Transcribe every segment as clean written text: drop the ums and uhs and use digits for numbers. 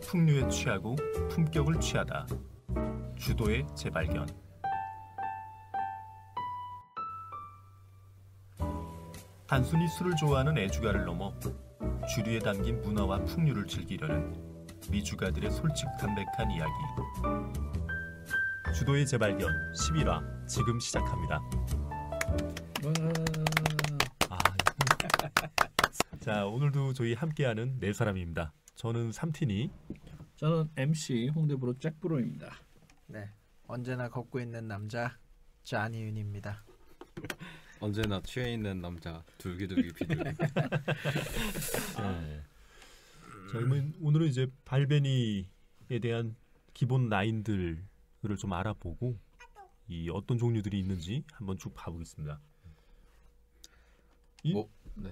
풍류에 취하고 품격을 취하다. 주도의 재발견. 단순히 술을 좋아하는 애주가를 넘어 주류에 담긴 문화와 풍류를 즐기려는 미주가들의 솔직 담백한 이야기. 주도의 재발견 11화 지금 시작합니다. 자, 오늘도 저희 함께하는 네 사람입니다. 저는 삼티니, 저는 MC 홍대브로 잭브로입니다. 네, 언제나 걷고 있는 남자 쟈니윤입니다. 언제나 취해 있는 남자 둘기둘기 비둘기. 네. 저희는 오늘은 이제 발베니에 대한 기본 라인들을 좀 알아보고 이 어떤 종류들이 있는지 한번 쭉 봐보겠습니다. 이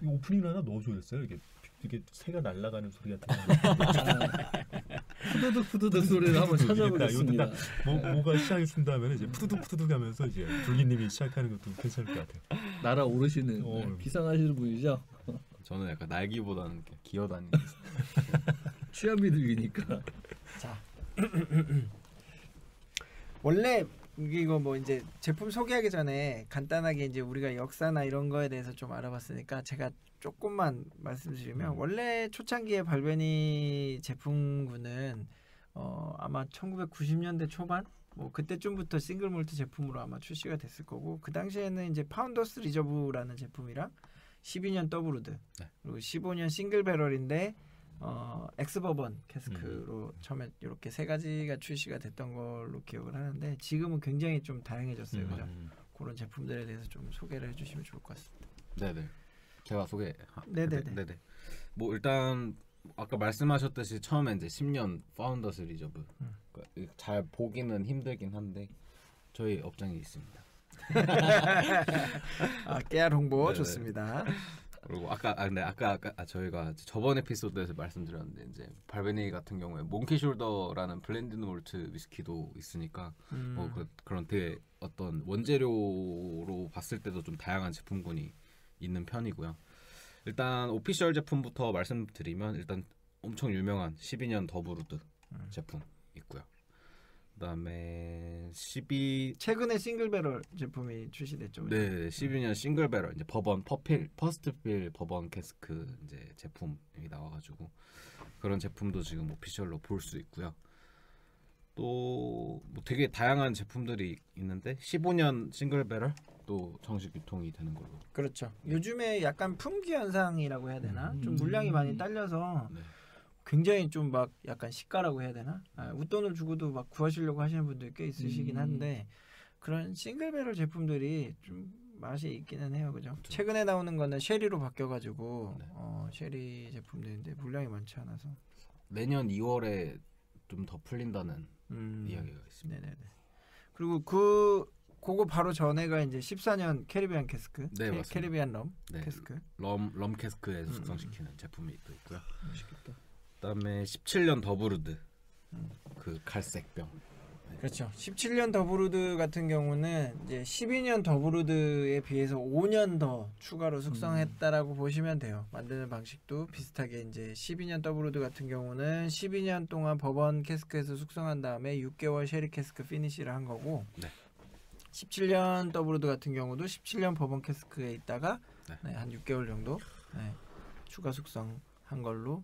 오프닝 하나 넣어줘야겠어요. 이게 새가 날아가는 소리 같은 거. 푸드득 소리를 한번 찾아보겠습니다. 뭐가 시작했습니다 하면 이제 푸드득 하면서 이제 둘기님이 시작하는 것도 괜찮을 것 같아요. 날아오르시는 기상하시는 분이죠. 저는 약간 날기보다는 기어다니는. 취한 비둘기니까. 자, 원래 이거 뭐 이제 제품 소개하기 전에 간단하게 이제 우리가 역사나 이런 거에 대해서 좀 알아봤으니까 제가 조금만 말씀드리면 원래 초창기의 발베니 제품군은 아마 1990년대 초반 뭐 그때쯤부터 싱글 몰트 제품으로 아마 출시가 됐을 거고, 그 당시에는 이제 파운더스 리저브라는 제품이랑 12년 더블우드 그리고 15년 싱글 배럴인데 엑스버번 캐스크로 처음에 이렇게 세 가지가 출시가 됐던 걸로 기억을 하는데, 지금은 굉장히 좀 다양해졌어요. 그죠? 그런 제품들에 대해서 좀 소개를 해주시면 좋을 것 같습니다. 네네. 제가 소개. 네네. 뭐 일단 아까 말씀하셨듯이 처음에 이제 10년 파운더스 리저브. 잘 보기는 힘들긴 한데 저희 업장에 있습니다. 깨알 홍보 좋습니다. 그리고 아까 저희가 저번 에피소드에서 말씀드렸는데 이제 발베니 같은 경우에 몽키 숄더라는 블렌디드 몰트 위스키도 있으니까 뭐 그런 되게 어떤 원재료로 봤을 때도 좀 다양한 제품군이 있는 편이고요. 일단 오피셜 제품부터 말씀드리면 일단 엄청 유명한 12년 더블우드 제품 있고요. 그다음에 최근에 싱글 배럴 제품이 출시됐죠. 네, 12년 싱글 배럴 이제 버번 퍼스트 필 버번 캐스크 이제 제품이 나와가지고 그런 제품도 지금 오피셜로 볼 수 있고요. 또 뭐 되게 다양한 제품들이 있는데 15년 싱글 배럴 또 정식 유통이 되는 걸로. 그렇죠. 요즘에 약간 품귀 현상이라고 해야 되나? 좀 물량이 많이 딸려서. 네. 굉장히 좀 막 약간 시가라고 해야 되나? 웃돈을 주고도 막 구하시려고 하시는 분들 꽤 있으시긴 한데, 그런 싱글 배럴 제품들이 좀 맛이 있기는 해요, 그죠? 최근에 나오는 거는 쉐리로 바뀌어가지고 쉐리 제품들인데 물량이 많지 않아서 내년 2월에 좀 더 풀린다는 이야기가 있습니다. 네네네. 그리고 그거 바로 전에가 이제 14년 캐리비안 캐스크, 네, 캐리비안 럼 네, 캐스크, 럼 캐스크에서 숙성시키는 제품이 또 있고요. 맛있겠다. 그다음에 17년 더블우드 그 갈색병. 그렇죠. 17년 더블우드 같은 경우는 이제 12년 더블우드에 비해서 5년 더 추가로 숙성했다라고 보시면 돼요. 만드는 방식도 비슷하게 이제 12년 더블우드 같은 경우는 12년 동안 버번 캐스크에서 숙성한 다음에 6개월 쉐리 캐스크 피니시를 한 거고, 네. 17년 더블우드 같은 경우도 17년 버번 캐스크에 있다가 한 6개월 정도 추가 숙성한 걸로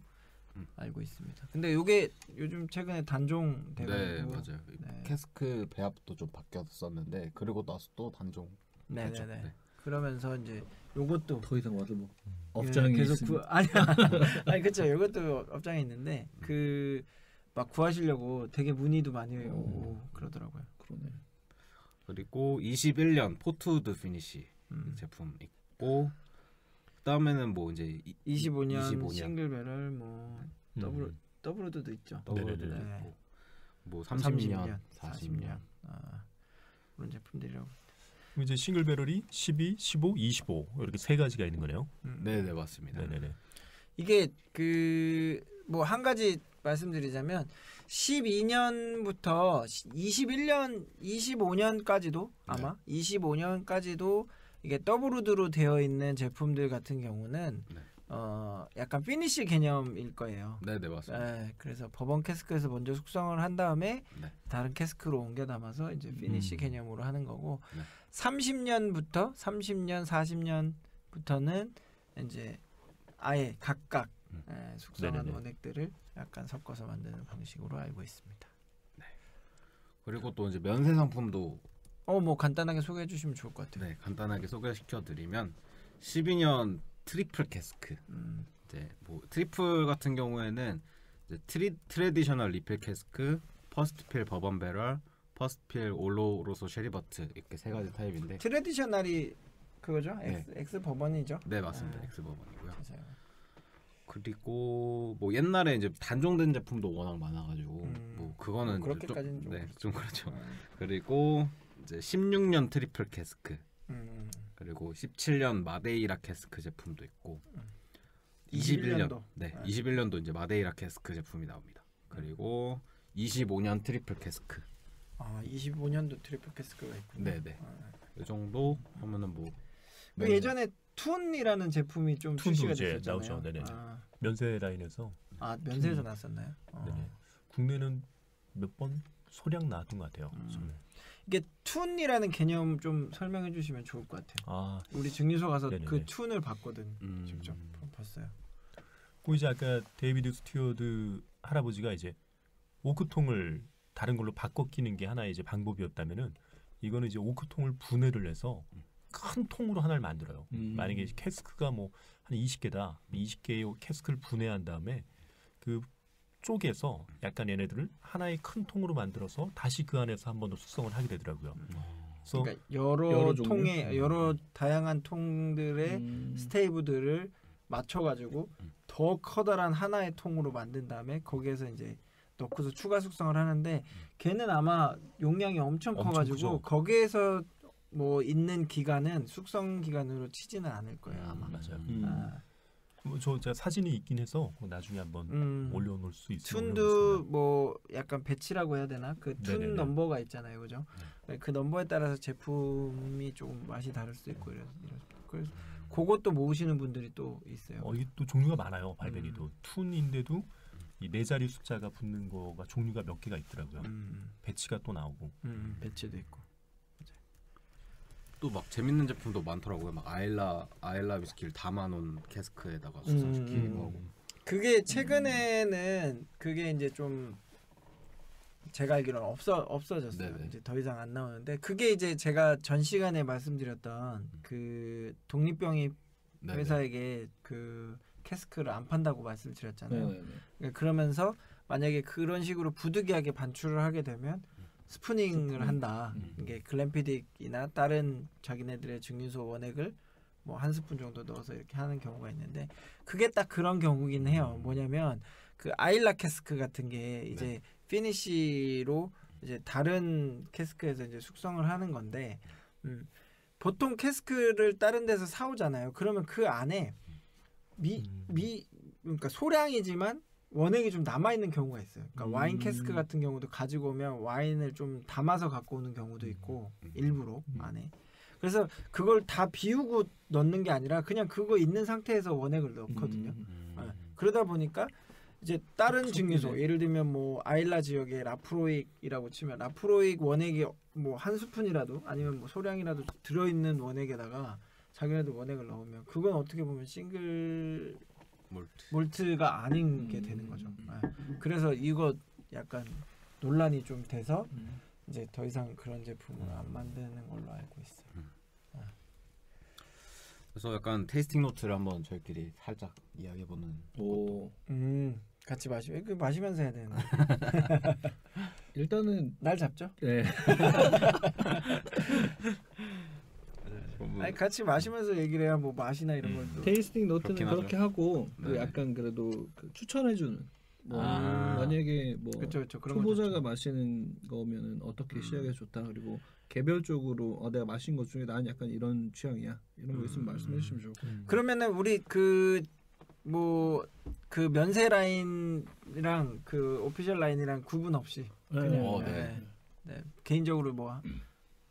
알고 있습니다. 근데 이게 요즘 최근에 단종되고. 네, 맞아요. 캐스크 배합도 좀 바뀌었었는데 그리고 나서 또 단종. 네네네. 네. 그러면서 이제 요것도 더 이상 와서 뭐 업장이 계속 아니 그렇죠. 요것도 업장에 있는데 그 막 구하시려고 되게 문의도 많이 오고 그러더라고요. 그러네. 그리고 21년 포트우드 피니시 제품 있고, 그다음에는 뭐 이제 25년 싱글 배럴 뭐 더블우드도 있죠. 더블우드도 있고 뭐 30년, 40년 그런 제품들이라고. 이제 싱글 배럴이 12, 15, 25 이렇게 세 가지가 있는 거네요. 네, 맞습니다. 네네네. 이게 뭐 한 가지 말씀드리자면 12년부터 21년, 25년까지도 아마 25년까지도 이게 더블우드로 되어 있는 제품들 같은 경우는 약간 피니쉬 개념일 거예요. 네, 맞습니다. 네, 그래서 버번 캐스크에서 먼저 숙성을 한 다음에 네. 다른 캐스크로 옮겨 담아서 이제 피니쉬 개념으로 하는 거고 네. 30년, 40년부터는 이제 아예 각각 숙성한 네네네. 원액들을 약간 섞어서 만드는 방식으로 알고 있습니다. 그리고 또 이제 면세 상품도 뭐 간단하게 소개해 주시면 좋을 것 같아요. 네, 간단하게 소개시켜 드리면 12년 트리플 캐스크. 이제 뭐 트리플 같은 경우에는 이제 트레디셔널 리필 캐스크, 퍼스트 필 버번 배럴, 퍼스트 필 올로로소 쉐리버트 이렇게 세 가지 타입인데. 트레디셔널이 그거죠? 네. 엑스 버번이죠? 네, 맞습니다. 엑스 버번이고요. 맞아요. 그리고 뭐 옛날에 이제 단종된 제품도 워낙 많아가지고 뭐 그거는 뭐 그렇게까지는 좀 네, 그렇죠. 좀 그렇죠. 그리고 이제 16년 트리플 캐스크, 음. 그리고 17년 마데이라 캐스크 제품도 있고 21년도. 네, 21년도 이제 마데이라 캐스크 제품이 나옵니다. 그리고 25년 트리플 캐스크. 25년도 트리플 캐스크가 있군요. 네. 이 정도 하면은 뭐 그 예전에 툰이라는 제품이 좀 툰도 출시가 이제 됐었잖아요. 나오죠. 네네. 면세 라인에서 면세에서 났었나요? 네네. 국내는 몇 번 소량 나왔던 것 같아요. 저는. 이게 툰이라는 개념 좀 설명해 주시면 좋을 것 같아요. 우리 증류소 가서 네네네. 그 툰을 봤거든. 직접 봤어요. 그 이제 아까 데이비드 스튜어드 할아버지가 이제 오크통을 다른 걸로 바꿔 끼는 게 하나의 이제 방법이었다면은 이거는 이제 오크통을 분해를 해서 큰 통으로 하나를 만들어요. 만약에 캐스크가 뭐 한 20개다. 20개의 캐스크를 분해한 다음에 그 쪼개서 약간 얘네들을 하나의 큰 통으로 만들어서 다시 그 안에서 한 번 더 숙성을 하게 되더라고요. 그래서 그러니까 여러 통의 여러 다양한 통들의 스테이브들을 맞춰가지고 더 커다란 하나의 통으로 만든 다음에 거기에서 이제 넣고서 추가 숙성을 하는데 걔는 아마 용량이 엄청 커가지고 크죠. 거기에서 뭐 있는 기간은 숙성 기간으로 치지는 않을 거예요 아마. 맞아요. 뭐 제가 사진이 있긴 해서 나중에 한번 올려놓을 수 있어요. 툰도 뭐 약간 배치라고 해야 되나? 그 툰 네네네. 넘버가 있잖아요, 그죠? 그 넘버에 따라서 제품이 조금 맛이 다를 수 있고 그래서 그것도 모으시는 분들이 또 있어요. 이게 또 종류가 많아요. 발베니도 툰인데도 이 네 자리 숫자가 붙는 거가 종류가 몇 개가 있더라고요. 배치가 또 나오고. 배치도 있고. 또 막 재밌는 제품도 많더라고요. 막 아일라 위스키를 담아놓은 캐스크에다가 숙성시키는 거고. 그게 최근에는 그게 이제 좀 제가 알기로는 없어졌어요. 네네. 이제 더 이상 안 나오는데 그게 이제 제가 전 시간에 말씀드렸던 그 독립병입 네네. 회사에게 그 캐스크를 안 판다고 말씀드렸잖아요. 네. 그러면서 만약에 그런 식으로 부득이하게 반출을 하게 되면 스푸닝을 한다. 이게 글램피딕이나 다른 자기네들의 증류소 원액을 뭐 한 스푼 정도 넣어서 이렇게 하는 경우가 있는데 그게 딱 그런 경우긴 해요. 뭐냐면 그 아일라 캐스크 같은 게 이제 피니쉬로 이제 다른 캐스크에서 이제 숙성을 하는 건데 보통 캐스크를 다른 데서 사오잖아요. 그러면 그 안에 그러니까 소량이지만 원액이 좀 남아 있는 경우가 있어요. 그러니까 와인 캐스크 같은 경우도 가지고 오면 와인을 좀 담아서 갖고 오는 경우도 있고 일부러 안에. 그래서 그걸 다 비우고 넣는 게 아니라 그냥 그거 있는 상태에서 원액을 넣거든요. 그러다 보니까 이제 다른 증류소 예를 들면 뭐 아일라 지역의 라프로익이라고 치면 라프로익 원액이 뭐 한 스푼이라도 아니면 뭐 소량이라도 들어있는 원액에다가 자기네들 원액을 넣으면 그건 어떻게 보면 싱글 몰트가 아닌 게 되는 거죠. 그래서 이거 약간 논란이 좀 돼서 이제 더 이상 그런 제품을 안 만드는 걸로 알고 있어요. 그래서 약간 테이스팅 노트를 한번 저희끼리 살짝 이야기해보는 오. 같이 마시면서 해야 되는데. 일단은 날 잡죠? 네. 아니 같이 마시면서 얘기를 해야 뭐 맛이나 이런 걸 또. 테이스팅 노트는 그렇게 하고 네. 약간 그래도 그 추천해주는 뭐 만약에 뭐 그쵸, 그런 초보자가 마시는 거면은 어떻게 시작해 좋다 그리고 개별적으로 내가 마신 것 중에 나는 약간 이런 취향이야 이런 거 있으면 말씀해 주시면 좋을 것 같아요. 그러면은 우리 뭐 그 면세 라인이랑 그 오피셜 라인이랑 구분 없이 그냥 네. 네. 개인적으로 뭐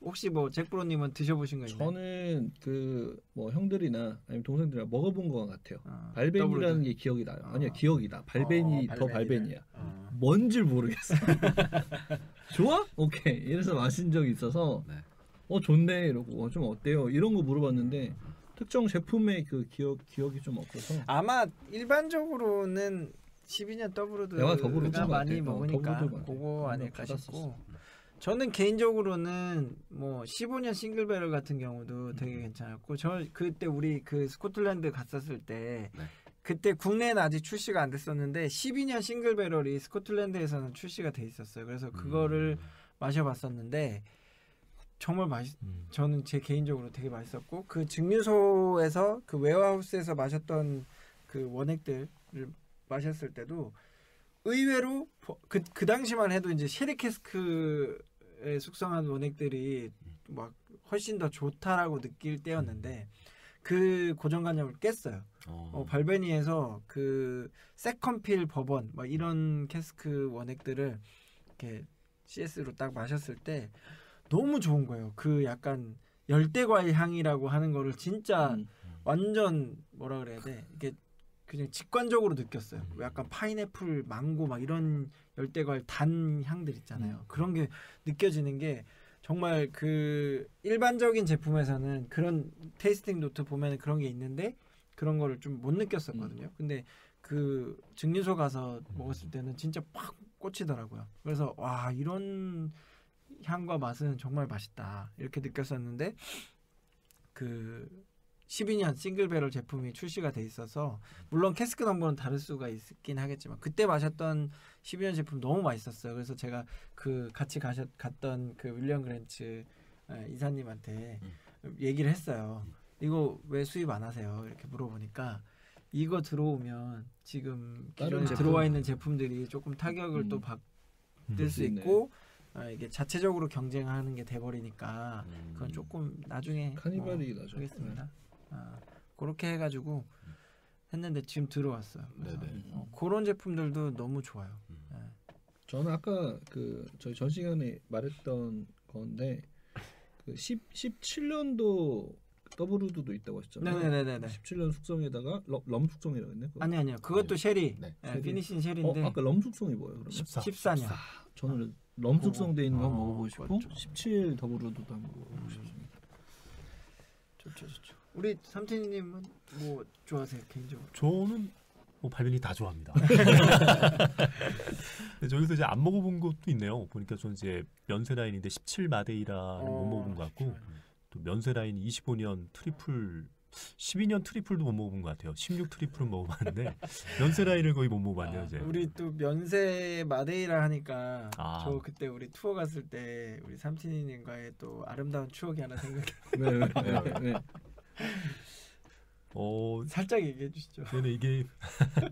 혹시 뭐 잭브로님은 드셔보신 거 있나요? 저는 그 뭐 형들이나 아니면 동생들이랑 먹어본 것 같아요. 어, 발베니라는 더블로드. 게 기억이 나요. 어. 아니야 기억이다. 발베니 더 발베니를. 발베니야. 어. 뭔줄 모르겠어. 좋아? 오케이. 이래서 마신 적이 있어서 네. 좋네 이러고 좀 어때요? 이런 거 물어봤는데 특정 제품의 그 기억이 좀 없어서 아마 일반적으로는 12년 내가 더블로드인 더블로드가 것 많이 같아. 먹으니까 더블로드 같아. 그거 아닐까 받았었어. 싶고 저는 개인적으로는 뭐 15년 싱글배럴 같은 경우도 되게 괜찮았고 저 그때 우리 그 스코틀랜드 갔었을 때 네. 그때 국내에는 아직 출시가 안 됐었는데 12년 싱글배럴이 스코틀랜드에서는 출시가 돼 있었어요. 그래서 그거를 마셔봤었는데 정말 저는 제 개인적으로 되게 맛있었고 그 증류소에서 그 웨어하우스에서 마셨던 그 원액들을 마셨을 때도 의외로 그 당시만 해도 이제 쉐리 캐스크에 숙성한 원액들이 막 훨씬 더 좋다라고 느낄 때였는데 그 고정관념을 깼어요. 발베니에서 그 세컨필 버번 막 이런 캐스크 원액들을 이렇게 CS로 딱 마셨을 때 너무 좋은 거예요. 그 약간 열대과일 향이라고 하는 거를 진짜 완전 뭐라 그래야 돼? 이게 그냥 직관적으로 느꼈어요. 약간 파인애플, 망고 막 이런 열대과일 단 향들 있잖아요. 그런 게 느껴지는 게 정말 그 일반적인 제품에서는 그런 테이스팅 노트 보면 그런 게 있는데 그런 거를 좀 못 느꼈었거든요. 근데 그 증류소 가서 먹었을 때는 진짜 팍 꽂히더라고요. 그래서 와 이런 향과 맛은 정말 맛있다 이렇게 느꼈었는데 그 12년 싱글배럴 제품이 출시가 돼 있어서 물론 캐스크 넘버는 다를 수가 있긴 하겠지만 그때 마셨던 12년 제품 너무 맛있었어요. 그래서 제가 그 같이 갔던 그 윌리엄 그랜츠 이사님한테 얘기를 했어요. 이거 왜 수입 안 하세요? 이렇게 물어보니까 이거 들어오면 지금 기존에 들어와 있는 제품들이 조금 타격을 또 받을 수 있고 이게 자체적으로 경쟁하는 게 돼버리니까 그건 조금 나중에 카니발이 나죠. 하겠습니다. 그렇게 해가지고 했는데 지금 들어왔어요. 그래서 그런 제품들도 너무 좋아요. 저는 아까 그 저희 전 시간에 말했던 건데 그 17년도 더블우드도 있다고 하셨잖아요. 네네네네. 17년 숙성에다가 럼 숙성이라고 했네. 아니요. 그것도 쉐리. 네. 피니신 쉐리인데. 아까 럼 숙성이 뭐예요? 그러면 14년. 저는 럼 숙성돼 있는 거 먹어보고 싶고 그렇죠. 17 더블우드도 한번 먹어보고 싶습니다. 좋죠. 우리 삼태님은 뭐 좋아하세요 개인적으로? 저는 뭐 발베니 다 좋아합니다. 저기서 이제 안 먹어본 것도 있네요. 보니까 저는 이제 면세 라인인데 17 마데이라는 못 먹어본 것 같고 또 면세 라인 25년 트리플 12년 트리플도 못 먹어본 것 같아요. 16 트리플은 먹어봤는데 면세 라인을 거의 못 먹어봤네요. 이제. 우리 또 면세 마데이라 하니까 아. 저 그때 우리 투어 갔을 때 우리 삼촌님과의 또 아름다운 추억이 하나 생각해. 네. 살짝 얘기해 주시죠. 근데 이게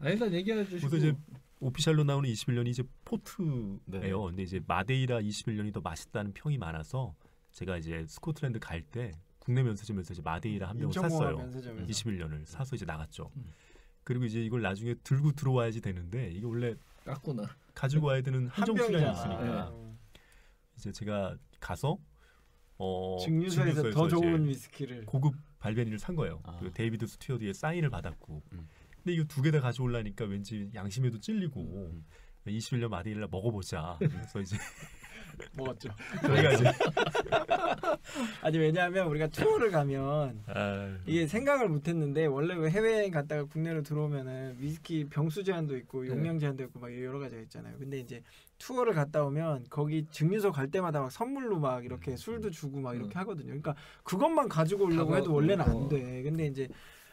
일단 얘기해 주시고. 그래서 이제 오피셜로 나오는 21년이 이제 포트예요. 네. 근데 이제 마데이라 21년이 더 맛있다는 평이 많아서 제가 이제 스코틀랜드 갈 때 국내 면세점에서 이제 마데이라 한 병을 샀어요. 면세점에서. 21년을 사서 이제 나갔죠. 그리고 이제 이걸 나중에 들고 들어와야지 되는데 이게 원래 깠구나. 가지고 와야 되는 한정 수량이 병이잖아. 있으니까 이제 제가 가서 증류소에서 더 이제 좋은 위스키를 고급 발베니를 산 거예요. 그 데이비드 스튜어드의 사인을 받았고 근데 이거 두 개 다 가져오려니까 왠지 양심에도 찔리고 21년 마데이라 먹어보자. 그래서 이제 먹었죠. 저희가 이제 아니 왜냐하면 우리가 투어를 가면 이게 생각을 못했는데 원래 왜 해외여행 갔다가 국내로 들어오면은 위스키 병수 제한도 있고 용량 제한도 있고 막 여러 가지가 있잖아요. 근데 이제 투어를 갔다 오면 거기 증류소 갈 때마다 막 선물로 막 이렇게 술도 주고 막 이렇게 하거든요. 그러니까 그것만 가지고 오려고 해도 원래는 안 돼. 근데 이제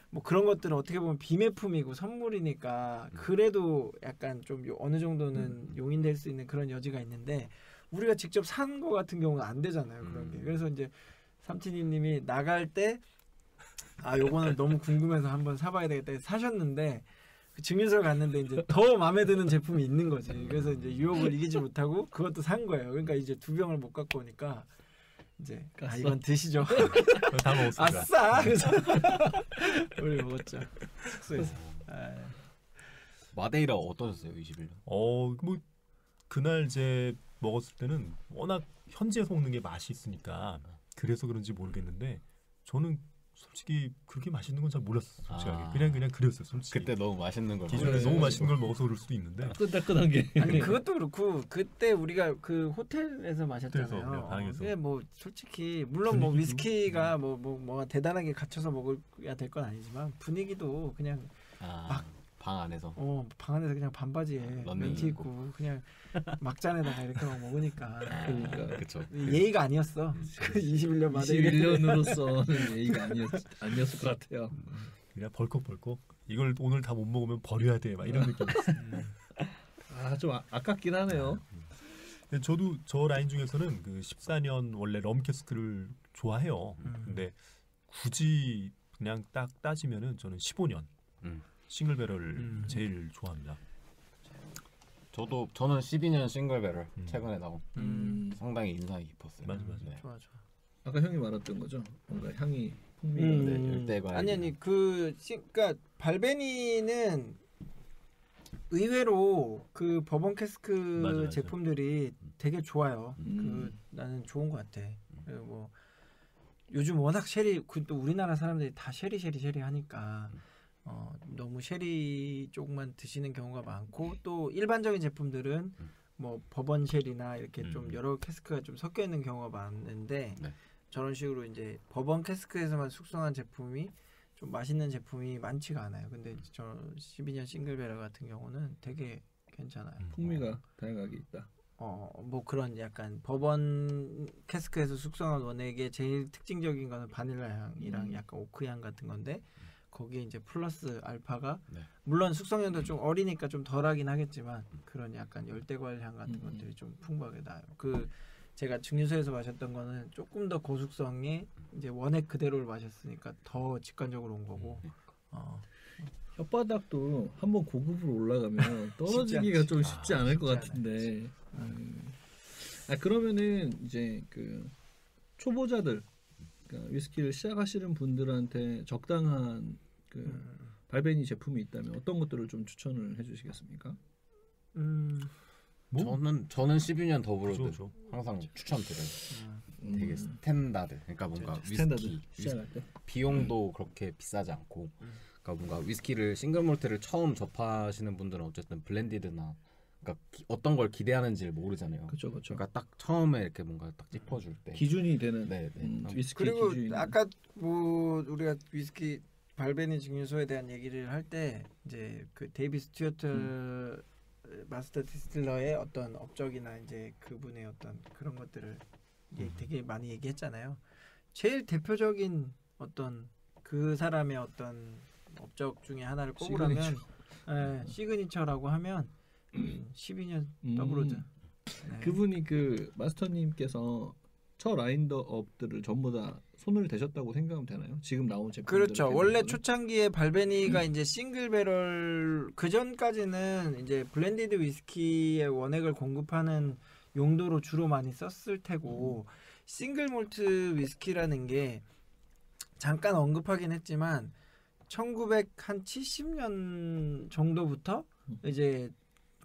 뭐 그런 것들은 어떻게 보면 비매품이고 선물이니까 그래도 약간 좀 어느 정도는 용인될 수 있는 그런 여지가 있는데 우리가 직접 산 거 같은 경우는 안 되잖아요. 그런 게. 그래서 이제 삼티니님이 나갈 때 요거는 너무 궁금해서 한번 사봐야 되겠다 해서 사셨는데 그 증류소를 갔는데 이제 더 마음에 드는 제품이 있는 거지. 그래서 이제 유혹을 이기지 못하고 그것도 산 거예요. 그러니까 이제 2병을 못 갖고 오니까 이제 이건 드시죠. 다 먹었습니다. 아싸. 그래서 우리 먹었죠. 숙소에서. 마데이라 어떠셨어요? 21년? 뭐 그날 이제 먹었을 때는 워낙 현지에서 먹는 게 맛이 있으니까 그래서 그런지 모르겠는데 저는 솔직히 그렇게 맛있는 건 잘 몰랐어요. 솔직하게 그냥 그랬어요. 솔직히 그때 너무 맛있는 걸 기존에 너무 맛있는 걸 먹어서 그럴 수도 있는데 뜨끈뜨끈한 게. 아니 그것도 그렇고 그때 우리가 그 호텔에서 마셨잖아요. 호텔에서, 방에서. 근데 뭐 솔직히 물론 뭐 분위기도, 위스키가 뭐 대단하게 갇혀서 먹어야 될 건 아니지만 분위기도 그냥 방 안에서 방 안에서 그냥 반바지에 런닝 멘티 입고 그냥 막잔에다가 이렇게 막 먹으니까 그러니까 그쵸. 예의가 아니었어. 그 21년 만에 21년으로서는 예의가 아니었을 것 같아요. 그냥 벌컥벌컥 이걸 오늘 다 못 먹으면 버려야 돼 막 이런 느낌이었어요. 좀 아깝긴 하네요. 저도 저 라인 중에서는 그 14년 원래 럼 캐스크를 좋아해요. 근데 굳이 그냥 딱 따지면은 저는 15년 싱글 배럴을 제일 좋아합니다. 저는 12년 싱글 배럴 최근에 나온 상당히 인상이 깊었어요. 맞아. 네. 좋아. 아까 형이 말했던 거죠. 뭔가 향이 풍미가 네, 열대과일. 아니 그러니까 발베니는 의외로 그 버번 캐스크 맞아. 제품들이 되게 좋아요. 나는 좋은 것 같아. 그리고 뭐 요즘 워낙 쉐리 또 우리나라 사람들이 다 쉐리 하니까 너무 쉐리 쪽만 드시는 경우가 많고 또 일반적인 제품들은 뭐 버번 쉐리나 이렇게 좀 여러 캐스크가 좀 섞여 있는 경우가 많은데 네. 저런 식으로 이제 버번 캐스크에서만 숙성한 제품이 좀 맛있는 제품이 많지가 않아요. 근데 저 12년 싱글 배럴 같은 경우는 되게 괜찮아요. 풍미가 다양하게 있다. 뭐 그런 약간 버번 캐스크에서 숙성한 원액의 제일 특징적인 거는 바닐라 향이랑 약간 오크 향 같은 건데 거기에 이제 플러스 알파가 물론 숙성연도 좀 어리니까 좀 덜하긴 하겠지만 그런 약간 열대과일 향 같은 것들이 좀 풍부하게 나요. 그 제가 증류소에서 마셨던 거는 조금 더 고숙성의 이제 원액 그대로를 마셨으니까 더 직관적으로 온 거고. 혓바닥도 한번 고급으로 올라가면 떨어지기가 좀 쉽지 않을 것 쉽지 같은데. 그러면은 이제 그 초보자들 그러니까 위스키를 시작하시는 분들한테 적당한 그 발베니 제품이 있다면 어떤 것들을 좀 추천을 해주시겠습니까? 저는 12년 더블로드 그죠. 항상 추천드려요. 되게 스탠다드. 그러니까 뭔가 스탠다드 위스키 시작할 때. 비용도 그렇게 비싸지 않고, 그러니까 뭔가 위스키를 싱글 몰트를 처음 접하시는 분들은 어쨌든 블렌디드나 그러니까 어떤 걸 기대하는지를 모르잖아요. 그렇죠. 그러니까 딱 처음에 이렇게 뭔가 딱 짚어줄 때 기준이 되는 위스키 그리고 기준이 아까 뭐 우리가 위스키 발베니 증류소에 대한 얘기를 할 때 이제 그 데이비 스튜어트 마스터 디스틸러의 어떤 업적이나 이제 그분의 어떤 그런 것들을 되게 많이 얘기했잖아요. 제일 대표적인 어떤 그 사람의 어떤 업적 중에 하나를 꼽으라면 시그니처라고 하면 12년 더블로드. 그분이 그 마스터님께서 첫 라인업들을 전부 다 손을 대셨다고 생각하면 되나요? 지금 나온 제품 그렇죠. 원래 초창기에 발베니가 이제 싱글 배럴 그 전까지는 이제 블렌디드 위스키의 원액을 공급하는 용도로 주로 많이 썼을 테고 싱글 몰트 위스키라는 게 잠깐 언급하긴 했지만 1970년 정도부터 이제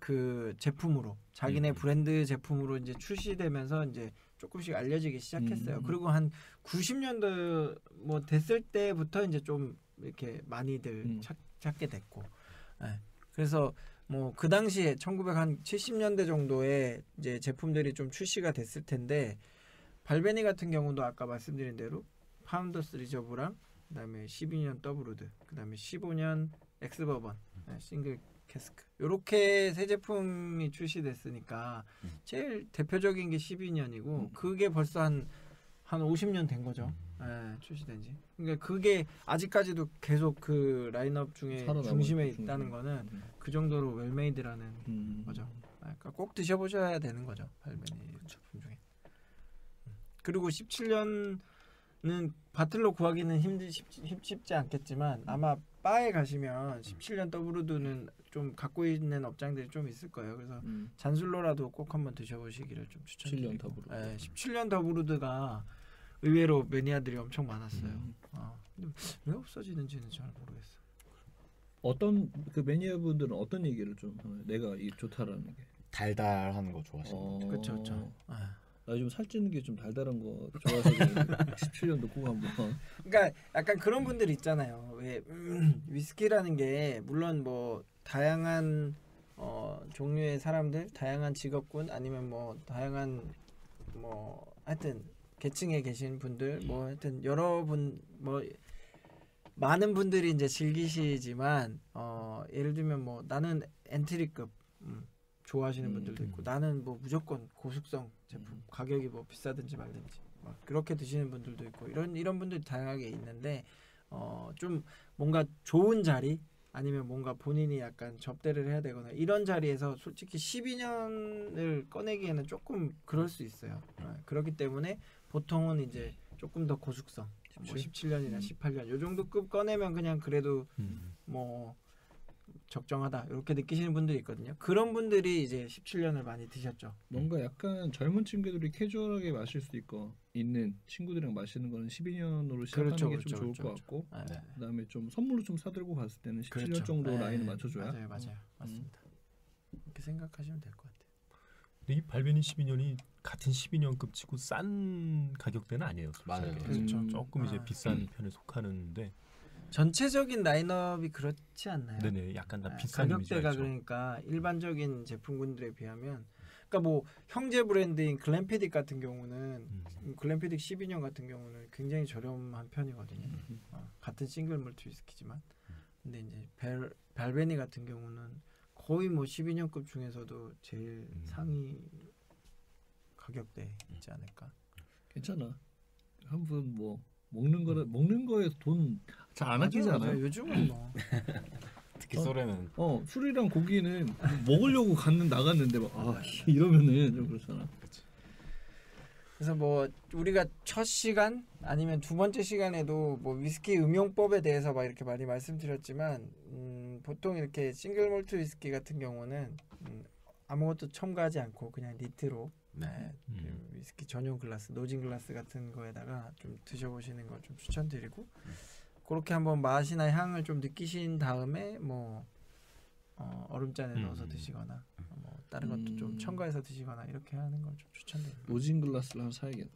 그 제품으로 자기네 브랜드 제품으로 이제 출시되면서 이제 조금씩 알려지기 시작했어요. 그리고 한 90년도 뭐 됐을 때부터 이제 좀 이렇게 많이들 찾게 됐고, 그래서 뭐 그 당시에 1970년대 정도에 이제 제품들이 좀 출시가 됐을 텐데 발베니 같은 경우도 아까 말씀드린 대로 파운더스 리저브랑 그다음에 12년 더블우드, 그다음에 15년 엑스버번, 싱글 캐스크 요렇게 새 제품이 출시됐으니까 제일 대표적인 게 12년이고 그게 벌써 한 50년 된 거죠. 출시된 지. 그러니까 그게 아직까지도 계속 그 라인업 중에 중심에 있다는 거는 그 정도로 웰메이드라는 거죠. 그러니까 꼭 드셔보셔야 되는 거죠. 발베니 제품 중에. 그리고 17년은 바틀로 구하기는 쉽지 않겠지만 아마 바에 가시면 17년 더블우드는 좀 갖고 있는 업장들이 좀 있을 거예요. 그래서 잔술로라도 꼭 한번 드셔보시기를 좀 추천드리고. 17년 더블우드가 의외로 매니아들이 엄청 많았어요. 근데 왜 없어지는지는 잘 모르겠어. 어떤 그 매니아분들은 어떤 얘기를 좀 내가 이 좋다라는 게 달달한 거 좋아하시는 거죠. 그렇죠. 나 요즘 살찌는 게 좀 달달한 거 좋아해서 17년도 꼭 한번. 그러니까 약간 그런 분들 있잖아요. 왜 위스키라는 게 물론 뭐 다양한 종류의 사람들, 다양한 직업군 아니면 뭐 다양한 뭐 하여튼 계층에 계신 분들 뭐 하여튼 여러분 뭐 많은 분들이 이제 즐기시지만 예를 들면 뭐 나는 엔트리급 좋아하시는 분들도 있고 나는 뭐 무조건 고숙성 제품 가격이 뭐 비싸든지 말든지 막 그렇게 드시는 분들도 있고 이런 분들이 다양하게 있는데 좀 뭔가 좋은 자리 아니면 뭔가 본인이 약간 접대를 해야 되거나 이런 자리에서 솔직히 12년을 꺼내기에는 조금 그럴 수 있어요. 그렇기 때문에 보통은 이제 조금 더 고숙성 뭐 17년이나 18년 요 정도 급 꺼내면 그냥 그래도 뭐 적정하다 이렇게 느끼시는 분들이 있거든요. 그런 분들이 이제 17년을 많이 드셨죠. 뭔가 약간 젊은 친구들이 캐주얼하게 마실 수 있는 친구들이랑 마시는 거는 12년으로 시작하는 게 좀 좋을 것 같고 네. 그다음에 좀 선물로 좀 사들고 갔을 때는 17년 그렇죠. 정도 네. 라인을 맞춰줘야 맞아요. 맞습니다. 이렇게 생각하시면 될 것 같아요. 근데 이 발베니 12년이 같은 12년급 치고 싼 가격대는 아니에요. 맞아요. 그렇죠. 조금 이제 비싼 편에 속하는데 전체적인 라인업이 그렇지 않나요? 네네 약간 다 비싼 가격대가 이미지가 있죠. 그러니까 일반적인 제품군들에 비하면 그러니까 뭐 형제 브랜드인 글램피딕 같은 경우는 글램피딕 12년 같은 경우는 굉장히 저렴한 편이거든요. 같은 싱글 몰트 위스키지만 근데 이제 발베니 같은 경우는 거의 뭐 12년급 중에서도 제일 상위 가격대 있지 않을까? 괜찮아. 한번 뭐 먹는 거에 돈 잘 안 아끼잖아요. 맞아요. 요즘은 뭐 특히 소래는 술이랑 고기는 먹으려고 나갔는데 막 이러면은 좀 그렇잖아. 그래서 뭐 우리가 첫 시간 아니면 두 번째 시간에도 뭐 위스키 음용법에 대해서 막 이렇게 많이 말씀드렸지만 보통 이렇게 싱글 몰트 위스키 같은 경우는 아무것도 첨가하지 않고 그냥 니트로 위스키 전용 글라스, 노진 글라스 같은 거에다가 좀 드셔보시는 걸 좀 추천드리고 그렇게 한번 맛이나 향을 좀 느끼신 다음에 뭐 얼음잔에 넣어서 드시거나 뭐 다른 것도 좀 첨가해서 드시거나 이렇게 하는 걸 좀 추천드립니다. 노진 글라스를 하나 사야겠네.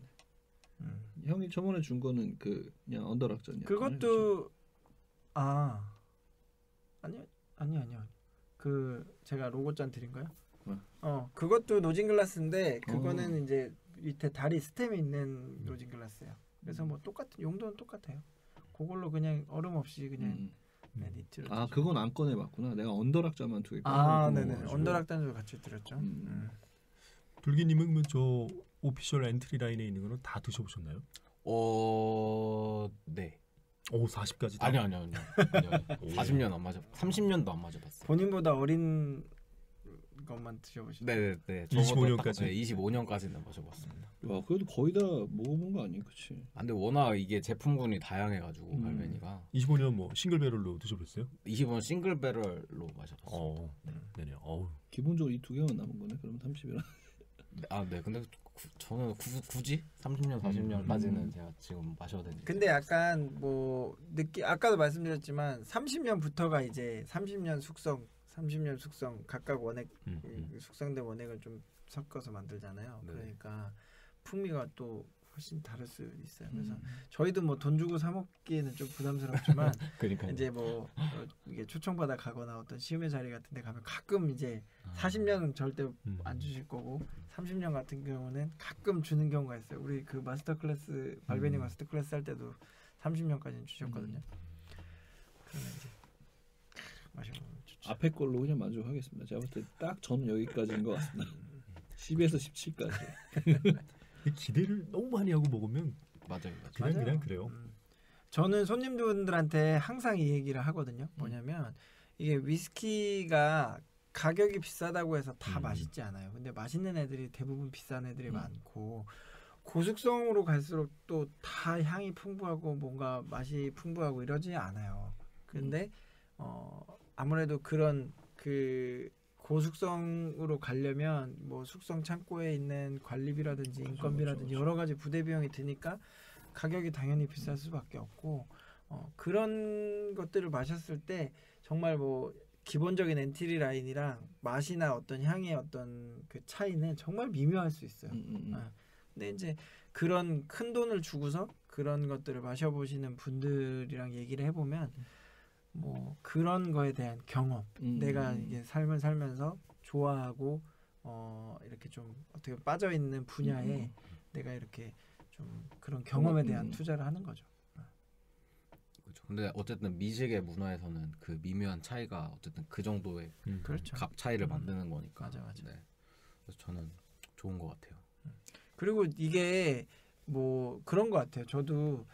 형이 저번에 준 거는 그냥 언더락전이야. 그것도 아니요. 그 제가 로고잔 드린 거요? 그것도 노진 글라스인데 그거는 이제 밑에 다리 스템이 있는 노진 글라스예요. 그래서 뭐 똑같은 용도는 똑같아요. 그걸로 그냥 얼음 없이 그냥 니트로. 그건 안 꺼내봤구나. 내가 언더락자만 두 개. 네네. 언더락잔도 같이 드렸죠. 둘기님은 뭐 저 오피셜 엔트리 라인에 있는 거는 다 드셔보셨나요? 네. 오 40까지 다? 아니요. 40년 안 맞아. 30년도 안 맞아봤어요. 본인보다 어린 것만 드셔보시죠. 네네. 25년까지. 네, 25년까지는 마셔봤습니다. 와 그래도 거의 다 먹어본 거 아니에요, 그렇지? 근데 워낙 이게 제품군이 다양해가지고 발베니가 25년 뭐 싱글 배럴로 드셔보셨어요? 25년 싱글 배럴로 마셔봤어요. 네네. 기본적으로 이 두 개만 남은 거네. 그럼 30이라. 네. 근데 저는 굳이 30년, 40년까지는 제가 지금 마셔야 되는데. 근데 약간 뭐 아까도 말씀드렸지만 30년부터가 이제 30년 숙성 각각 원액 숙성된 원액을 좀 섞어서 만들잖아요. 네. 그러니까 풍미가 또 훨씬 다를 수 있어요. 그래서 저희도 뭐 돈 주고 사 먹기에는 좀 부담스럽지만 그러니까요. 이제 뭐 이게 초청받아 가거나 어떤 시음회 자리 같은 데 가면 가끔 이제 40년은 절대 안 주실 거고 30년 같은 경우는 가끔 주는 경우가 있어요. 우리 그 마스터 클래스 발베니 마스터 클래스 할 때도 30년까지는 주셨거든요. 그러면 이제 마셔보면 좋죠. 앞에 걸로 그냥 만족하겠습니다. 제가 볼 때 딱 저는 여기까지인 것 같습니다. 10에서 17까지. 기대를 너무 많이 하고 먹으면 맞아요. 그냥 그래요. 저는 손님분들한테 항상 이 얘기를 하거든요. 뭐냐면 이게 위스키가 가격이 비싸다고 해서 다 맛있지 않아요. 근데 맛있는 애들이 대부분 비싼 애들이 많고 고숙성으로 갈수록 또 다 향이 풍부하고 뭔가 맛이 풍부하고 이러지 않아요. 근데 아무래도 그런 그 고숙성으로 가려면 뭐 숙성 창고에 있는 관리비라든지 인건비라든지 여러 가지 부대 비용이 드니까 가격이 당연히 비쌀 수밖에 없고 그런 것들을 마셨을 때 정말 뭐 기본적인 엔트리 라인이랑 맛이나 어떤 향의 어떤 그 차이는 정말 미묘할 수 있어요. 근데 이제 그런 큰 돈을 주고서 그런 것들을 마셔보시는 분들이랑 얘기를 해보면 뭐 그런 거에 대한 경험, 내가 이게 삶을 살면서 좋아하고 이렇게 좀 어떻게 빠져 있는 분야에 내가 이렇게 좀 그런 경험에 대한 투자를 하는 거죠. 그렇죠. 근데 어쨌든 미식의 문화에서는 그 미묘한 차이가 어쨌든 그 정도의 그렇죠. 값 차이를 만드는 거니까. 맞아. 네. 그래서 저는 좋은 것 같아요. 그리고 이게 뭐 그런 것 같아요. 저도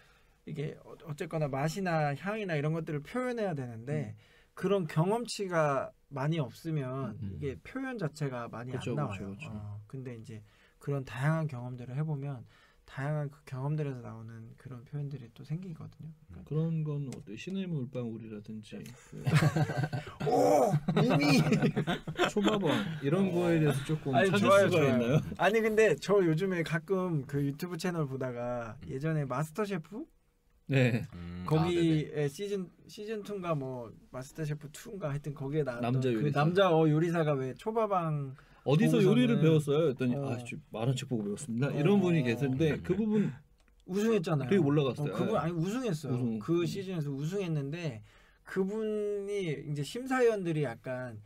이게 어쨌거나 맛이나 향이나 이런 것들을 표현해야 되는데 그런 경험치가 많이 없으면 이게 표현 자체가 많이 그쵸, 안 나와요. 그쵸. 근데 이제 그런 다양한 경험들을 해보면 다양한 그 경험들에서 나오는 그런 표현들이 또 생기거든요. 그런 건 어때? 신의 물방울이라든지 그 오 이미 초밥왕 이런 거에 대해서 조금 아니, 찾을 좋아요, 수가 좋아요. 있나요? 아니 근데 저 요즘에 가끔 그 유튜브 채널 보다가 예전에 마스터 셰프 네. 거기에 시즌 2인가 뭐 마스터 셰프 2인가 하여튼 거기에 나왔던 남자 그 요리사. 남자 요리사가 왜 초밥왕 어디서 거기서는- 요리를 배웠어요? 했더니 어. 만원 책 보고 배웠습니다. 이런 분이 계신데 그 부분 우승했잖아요. 되게 올라갔어요. 그분 아니 우승했어요. 우승. 그 시즌에서 우승했는데 그분이 이제 심사위원들이 약간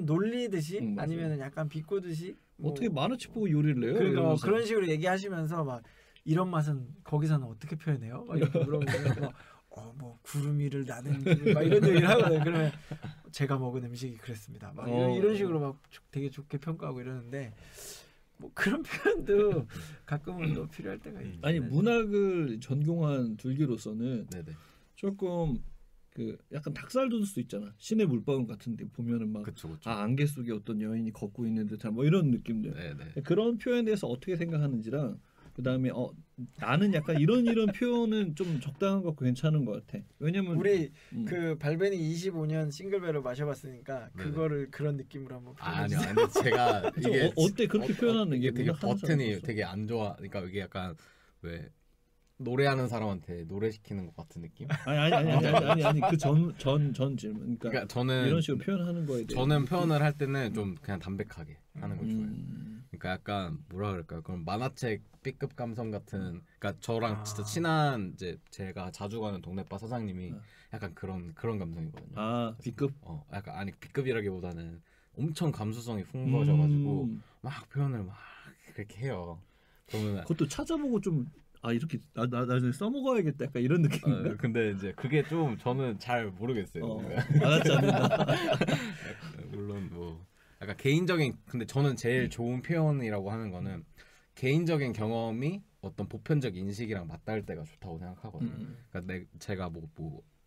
놀리듯이 맞아요. 아니면은 약간 비꼬듯이 뭐 어떻게 만원 책 보고 요리를 해요? 그러니까 이러면서. 그런 식으로 얘기하시면서 막 이런 맛은 거기서는 어떻게 표현해요? 막 이렇게 물어보면 뭐 구름 위를 나는 막 이런 얘기를 하거든요. 그러면 제가 먹은 음식이 그랬습니다. 막 이런 식으로 막 되게 좋게 평가하고 이러는데 뭐 그런 표현도 가끔은 또 필요할 때가 있죠. 아니 문학을 전공한 둘기로서는 네네. 조금 그 약간 닭살 돋을 수 있잖아. 신의 물방울 같은데 보면은 막 그렇죠. 안개 속에 어떤 여인이 걷고 있는 듯한 뭐 이런 느낌들. 네네. 그런 표현에 대해서 어떻게 생각하는지랑 그다음에 나는 약간 이런 표현은 좀 적당한 것 같고 괜찮은 것 같아. 왜냐면 우리 그 발베니 25년 싱글벨을 마셔봤으니까 네네. 그거를 그런 느낌으로 한번 아니요, 표현해주세요. 아니 제가 이게 어때 그렇게 표현하는 게 이게 되게 문학 하는 버튼이 사람으로서. 되게 안 좋아. 그러니까 이게 약간 왜 노래하는 사람한테 노래 시키는 것 같은 느낌? 아니 그 전 질문. 그러니까, 그러니까 저는 이런 식으로 표현하는 거에 대해 저는 표현을 할 때는 좀 그냥 담백하게 하는 걸 좋아해요. 음. 그러니까 약간 뭐라 그럴까요? 그런 만화책 B급 감성 같은. 그러니까 저랑 진짜 친한 이제 제가 자주 가는 동네바 사장님이 약간 그런 감성이거든요. 아 B급. 약간 아니 B급이라기보다는 엄청 감수성이 풍부하셔가지고 막 표현을 막 그렇게 해요. 그러면 그것도 찾아보고 좀 이렇게 나 나중에 써먹어야겠다 약간 이런 느낌인가? 근데 이제 그게 좀 저는 잘 모르겠어요. 알았지 않는다. 물론 뭐 약간 개인적인 근데 저는 제일 좋은 표현이라고 하는 거는 개인적인 경험이 어떤 보편적 인식이랑 맞닿을 때가 좋다고 생각하거든요. 그러니까 제가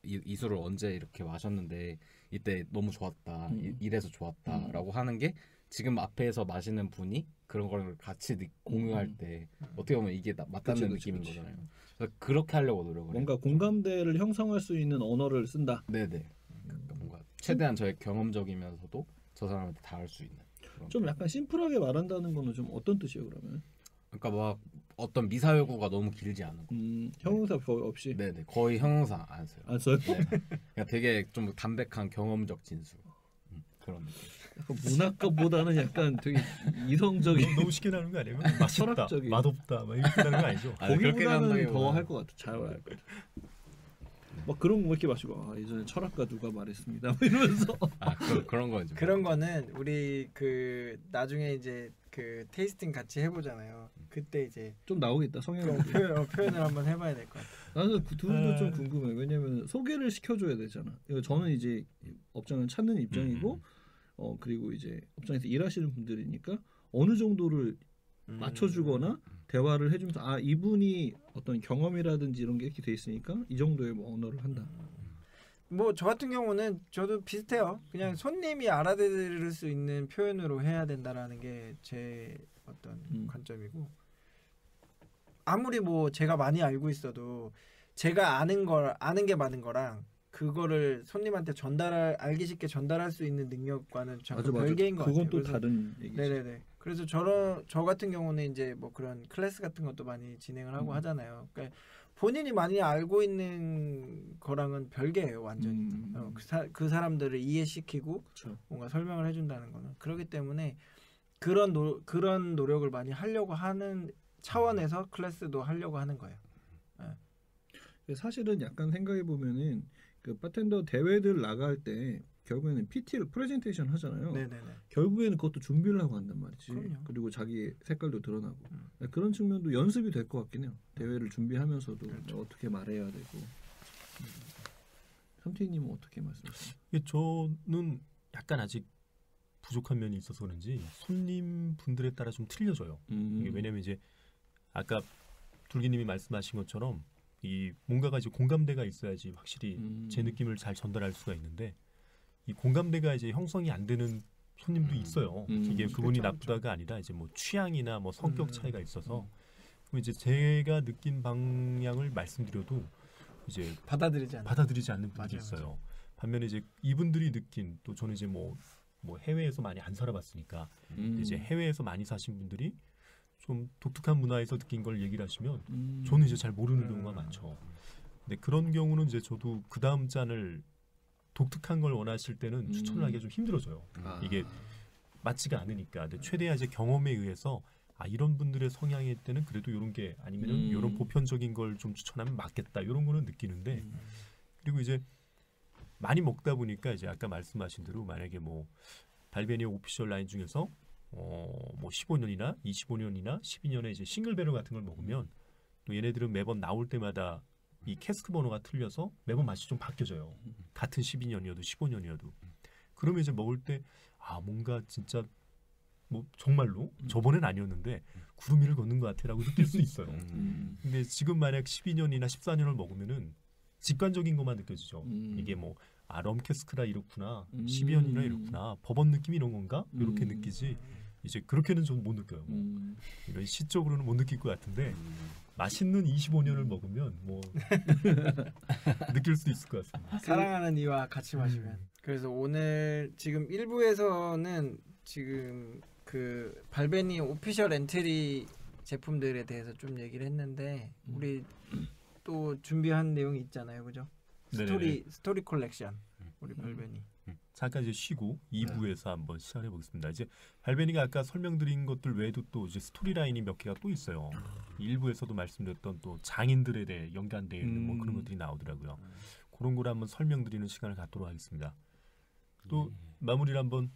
이 술을 언제 이렇게 마셨는데 이때 너무 좋았다, 이래서 좋았다라고 하는 게 지금 앞에서 마시는 분이 그런 걸 같이 공유할 때 어떻게 보면 이게 맞닿는 느낌인 거잖아요. 그래서 그렇게 하려고 노력을 뭔가 해요. 공감대를 형성할 수 있는 언어를 쓴다. 네네. 그러니까 뭔가 최대한 저의 경험적이면서도 저 사람한테 닿을 수 있는. 그런 좀 약간 심플하게 말한다는 거는 좀 어떤 뜻이에요 그러면? 그러니까 막 어떤 미사여구가 너무 길지 않은 거. 형용사 거의 없이. 네네. 거의 형용사 안 써요. 안 써요? 네. 그러니까 되게 좀 담백한 경험적 진술. 그런 느낌. 약간 문학가보다는 약간 되게 이성적인. 너무 쉽게 나오는 거 아니에요? 맛있다, 철학적인. 맛없다, 막 이렇게 나는 거 아니죠? 거기보다는 더 할 것 같아. 잘 할 것 같아. 막 그런 거 이렇게 마시고 예전에 철학가 누가 말했습니다. 뭐 이러면서. 그런 거 이제. 그런 거는 우리 그 나중에 이제 그 테이스팅 같이 해보잖아요. 그때 이제 좀 나오겠다 성향. 표현을 한번 해봐야 될 것 같아. 나는 그 둘도 좀 궁금해. 왜냐면 소개를 시켜줘야 되잖아. 저는 이제 업장을 찾는 입장이고, 그리고 이제 업장에서 일하시는 분들이니까 어느 정도를 맞춰주거나 대화를 해주면서 이분이 어떤 경험이라든지 이런 게 이렇게 돼 있으니까 이 정도의 뭐 언어를 한다. 뭐 저 같은 경우는 저도 비슷해요. 그냥 손님이 알아들을 수 있는 표현으로 해야 된다라는 게 제 어떤 관점이고, 아무리 뭐 제가 많이 알고 있어도 제가 아는 게 많은 거랑 그거를 손님한테 알기 쉽게 전달할 수 있는 능력과는 전혀 별개인 것 같아요. 그건 또 다른 얘기죠. 네네네. 그래서 저 같은 경우는 이제 뭐 그런 클래스 같은 것도 많이 진행을 하고 하잖아요. 그러니까 본인이 많이 알고 있는 거랑은 별개예요, 완전히. 그 사람들을 이해시키고 그쵸. 뭔가 설명을 해준다는 거는 그렇기 때문에 그런 노력을 많이 하려고 하는 차원에서 클래스도 하려고 하는 거예요. 사실은 약간 생각해 보면은 그 바텐더 대회들 나갈 때 결국에는 PT를 프레젠테이션 하잖아요. 네네네. 결국에는 그것도 준비를 하고 한단 말이지. 그럼요. 그리고 자기 색깔도 드러나고 그런 측면도 연습이 될 것 같긴 해요. 대회를 준비하면서도 그렇죠. 어떻게 말해야 되고. 삼태희님은 어떻게 말씀하세요? 이게 저는 약간 아직 부족한 면이 있어서 그런지 손님 분들에 따라 좀 틀려져요. 이게 왜냐면 이제 아까 둘기님이 말씀하신 것처럼 이 뭔가가 이제 공감대가 있어야지 확실히 제 느낌을 잘 전달할 수가 있는데 이 공감대가 이제 형성이 안 되는 손님도 있어요. 이게 그분이 그렇죠, 나쁘다가 아니라 이제 뭐 취향이나 뭐 성격 차이가 있어서 그럼 이제 제가 느낀 방향을 말씀드려도 이제 받아들이지 않는 분들이 맞아요, 있어요. 반면에 이제 이분들이 느낀 또 저는 이제 뭐 해외에서 많이 안 살아봤으니까 이제 해외에서 많이 사신 분들이 좀 독특한 문화에서 느낀 걸 얘기를 하시면 저는 이제 잘 모르는 경우가 많죠. 근데 그런 경우는 이제 저도 그 다음 잔을 독특한 걸 원하실 때는 추천을 하기가 좀 힘들어져요. 이게 맞지가 않으니까. 근데 최대한 이제 경험에 의해서 이런 분들의 성향일 때는 그래도 이런 게 아니면은 이런 보편적인 걸 좀 추천하면 맞겠다. 이런 거는 느끼는데 그리고 이제 많이 먹다 보니까 이제 아까 말씀하신 대로 만약에 뭐 발베니 오피셜 라인 중에서 뭐 15년이나 25년이나 12년에 이제 싱글 배럴 같은 걸 먹으면 또 얘네들은 매번 나올 때마다 이 캐스크 번호가 틀려서 매번 맛이 좀 바뀌어져요. 같은 12년이어도 15년이어도. 그러면 이제 먹을 때 뭔가 진짜 뭐 정말로 저번엔 아니었는데 구름 위를 걷는 것 같아라고 느낄 수 있어요. 근데 지금 만약 12년이나 14년을 먹으면은 직관적인 것만 느껴지죠. 이게 뭐 럼캐스크라 이렇구나, 12년이나 이렇구나, 버번 느낌이 이런 건가 이렇게 느끼지. 이제 그렇게는 좀 못 느껴요. 이런 시적으로는 못 느낄 것 같은데 맛있는 25년을 먹으면 뭐 느낄 수 있을 것 같습니다. 사랑하는 이와 같이 마시면. 그래서 오늘 지금 1부에서는 지금 그 발베니 오피셜 엔트리 제품들에 대해서 좀 얘기를 했는데 우리 또 준비한 내용이 있잖아요, 그죠? 스토리 콜렉션 우리 발베니. 잠깐 이제 쉬고 2부에서 한번 시작해 보겠습니다. 이제 발베니가 아까 설명드린 것들 외에도 또 이제 스토리 라인이 몇 개가 또 있어요. 1부에서도 말씀드렸던 또 장인들에 대해 연관되어 있는 뭐 그런 것들이 나오더라고요. 그런 걸 한번 설명드리는 시간을 갖도록 하겠습니다. 또 마무리를 한번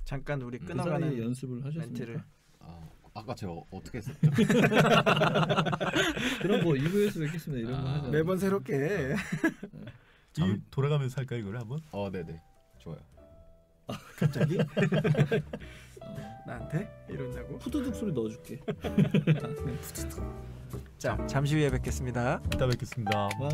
잠깐 우리 그 끊어가는 사이에 연습을 하셨습니까? 멘트를. 아까 제가 어떻게 했었죠? 그럼 뭐 2부에서 뵙겠습니다. 이런 거 하자. 매번 새롭게. 돌아가면서 할까요 이거를 한번? 네네 좋아요. 갑자기? 나한테 이런다고? 푸드득 소리 넣어줄게. 자, 잠시 후에 뵙겠습니다. 이따 뵙겠습니다. 와.